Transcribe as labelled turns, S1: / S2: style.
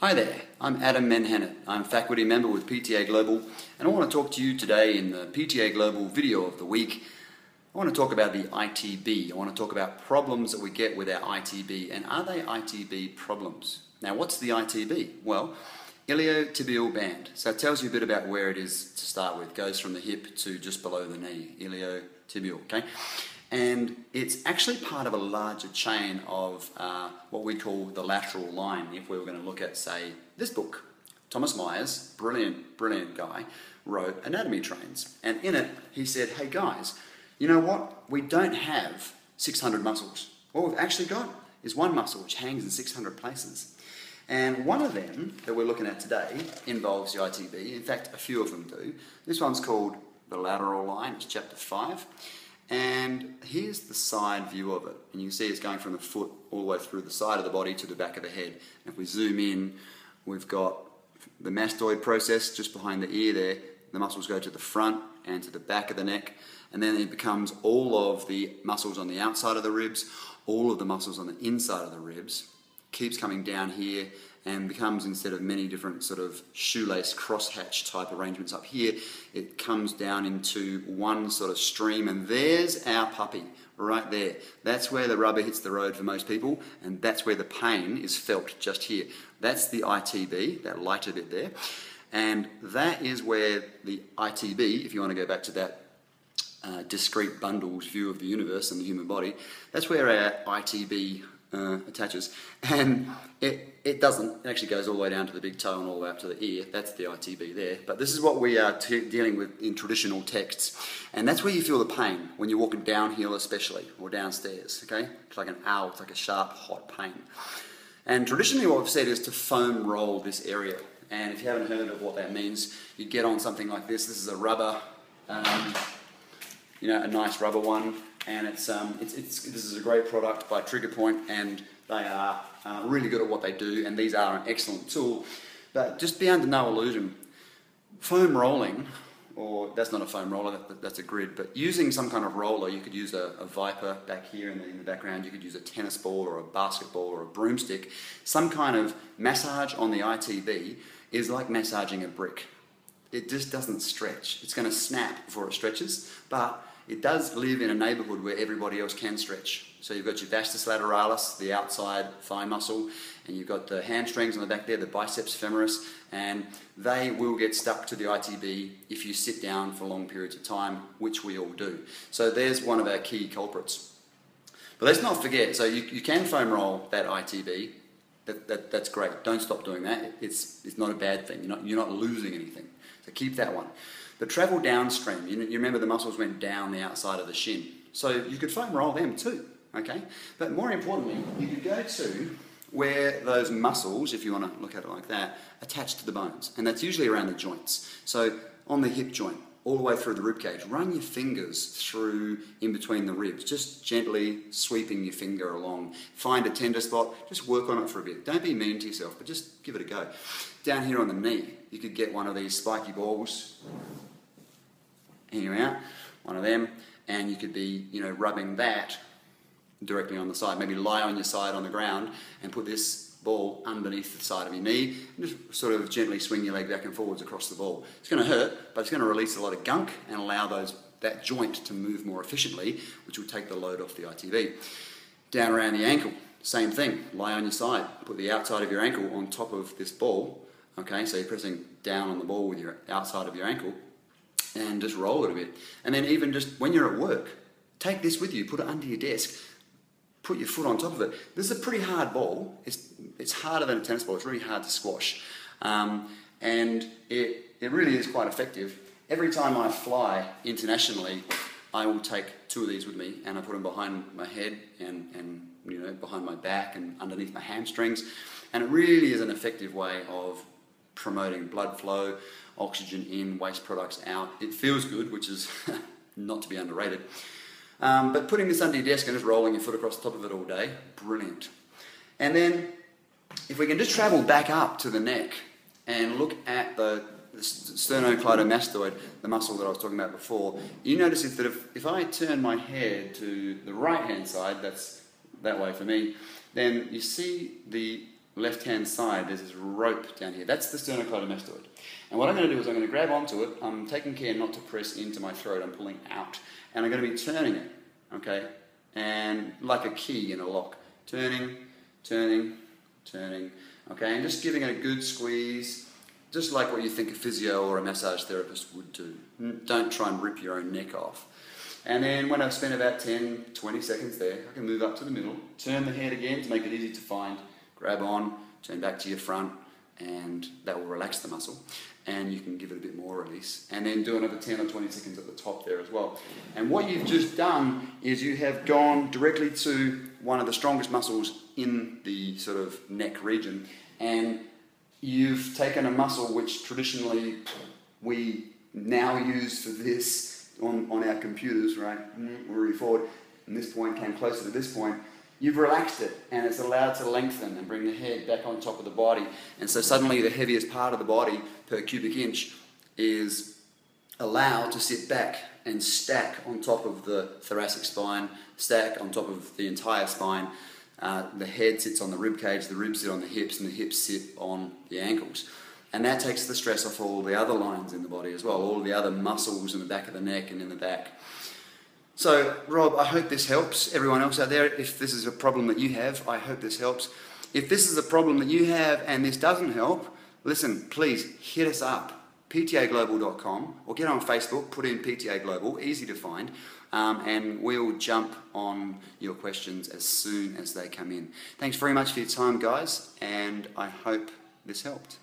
S1: Hi there, I'm Adam Menhennett. I'm a faculty member with PTA Global, and I want to talk to you today in the PTA Global video of the week. I want to talk about the ITB. I want to talk about problems that we get with our ITB, and are they ITB problems? Now, what's the ITB? Well, iliotibial band. So it tells you a bit about where it is to start with. It goes from the hip to just below the knee, iliotibial, okay? And it's actually part of a larger chain of what we call the lateral line. If we were going to look at, say, this book, Thomas Myers, brilliant guy, wrote Anatomy Trains. And in it, he said, hey guys, you know what? We don't have 600 muscles. What we've actually got is one muscle which hangs in 600 places. And one of them that we're looking at today involves the ITB. In fact, a few of them do. This one's called the lateral line. It's chapter 5. And here's the side view of it. And you can see it's going from the foot all the way through the side of the body to the back of the head. And if we zoom in, we've got the mastoid process just behind the ear there. The muscles go to the front and to the back of the neck. And then it becomes all of the muscles on the outside of the ribs, all of the muscles on the inside of the ribs, keeps coming down here and becomes, instead of many different sort of shoelace crosshatch type arrangements up here, it comes down into one sort of stream, and there's our puppy right there. That's where the rubber hits the road for most people, and that's where the pain is felt, just here. That's the ITB, that lighter bit there, and that is where the ITB, if you want to go back to that discrete bundles view of the universe and the human body, that's where our ITB attaches, and it doesn't. It actually goes all the way down to the big toe and all the way up to the ear. That's the ITB there. But this is what we are dealing with in traditional texts, and that's where you feel the pain when you're walking downhill, especially, or downstairs. Okay, it's like an owl. It's like a sharp, hot pain. And traditionally, what we've said is to foam roll this area. And if you haven't heard of what that means, you get on something like this. This is a rubber, a nice rubber one. And this is a great product by Trigger Point, and they are really good at what they do, and these are an excellent tool. But just be under no illusion, foam rolling, or that's not a foam roller, that's a grid, but using some kind of roller, you could use a Viper back here in the background, you could use a tennis ball or a basketball or a broomstick. Some kind of massage on the ITB is like massaging a brick. It just doesn't stretch. It's going to snap before it stretches, but it does live in a neighbourhood where everybody else can stretch. So you've got your vastus lateralis, the outside thigh muscle, and you've got the hamstrings on the back there, the biceps femoris, and they will get stuck to the ITB if you sit down for long periods of time, which we all do. So there's one of our key culprits. But let's not forget, so you can foam roll that ITB. That's great. Don't stop doing that. It's not a bad thing. You're not losing anything. So keep that one. But travel downstream. You remember the muscles went down the outside of the shin. So you could foam roll them too, okay? But more importantly, you could go to where those muscles, if you want to look at it like that, attach to the bones. And that's usually around the joints. So on the hip joint, all the way through the rib cage, run your fingers through in between the ribs, just gently sweeping your finger along. Find a tender spot, just work on it for a bit. Don't be mean to yourself, but just give it a go. Down here on the knee, you could get one of these spiky balls, here out, one of them, and you could be, rubbing that directly on the side. Maybe lie on your side on the ground and put this ball underneath the side of your knee and just sort of gently swing your leg back and forwards across the ball. It's going to hurt, but it's going to release a lot of gunk and allow that joint to move more efficiently, which will take the load off the ITB. Down around the ankle, same thing. Lie on your side. Put the outside of your ankle on top of this ball. Okay, so you're pressing down on the ball with your outside of your ankle, and just roll it a bit. And then even just when you're at work, take this with you, put it under your desk, put your foot on top of it. This is a pretty hard ball. It's harder than a tennis ball. It's really hard to squash. And it really is quite effective. Every time I fly internationally, I will take 2 of these with me, and I put them behind my head and behind my back and underneath my hamstrings. And it really is an effective way of promoting blood flow, oxygen in, waste products out. It feels good, which is not to be underrated. But putting this under your desk and just rolling your foot across the top of it all day, brilliant. And then if we can just travel back up to the neck and look at the sternocleidomastoid, the muscle that I was talking about before, you notice that if I turn my head to the right hand side, that's that way for me, then you see the left-hand side, there's this rope down here. That's the sternocleidomastoid. And what I'm going to do is I'm going to grab onto it. I'm taking care not to press into my throat. I'm pulling out. And I'm going to be turning it, okay? And like a key in a lock. Turning, turning, turning, okay? And just giving it a good squeeze, just like what you think a physio or a massage therapist would do. Don't try and rip your own neck off. And then when I've spent about 10, 20 seconds there, I can move up to the middle, turn the head again to make it easy to find, grab on, turn back to your front, and that will relax the muscle. And you can give it a bit more release. And then do another 10 or 20 seconds at the top there as well. And what you've just done is you have gone directly to one of the strongest muscles in the sort of neck region, and you've taken a muscle which traditionally we now use for this on our computers, right? We're really forward, and this point came closer to this point. You've relaxed it, and it's allowed to lengthen and bring the head back on top of the body. And so suddenly the heaviest part of the body per cubic inch is allowed to sit back and stack on top of the thoracic spine, stack on top of the entire spine. The head sits on the rib cage, the ribs sit on the hips, and the hips sit on the ankles. And that takes the stress off all the other lines in the body as well, all the other muscles in the back of the neck and in the back. So, Rob, I hope this helps. Everyone else out there, if this is a problem that you have, I hope this helps. If this is a problem that you have and this doesn't help, listen, please hit us up, ptaglobal.com, or get on Facebook, put in PTA Global, easy to find, and we'll jump on your questions as soon as they come in. Thanks very much for your time, guys, and I hope this helped.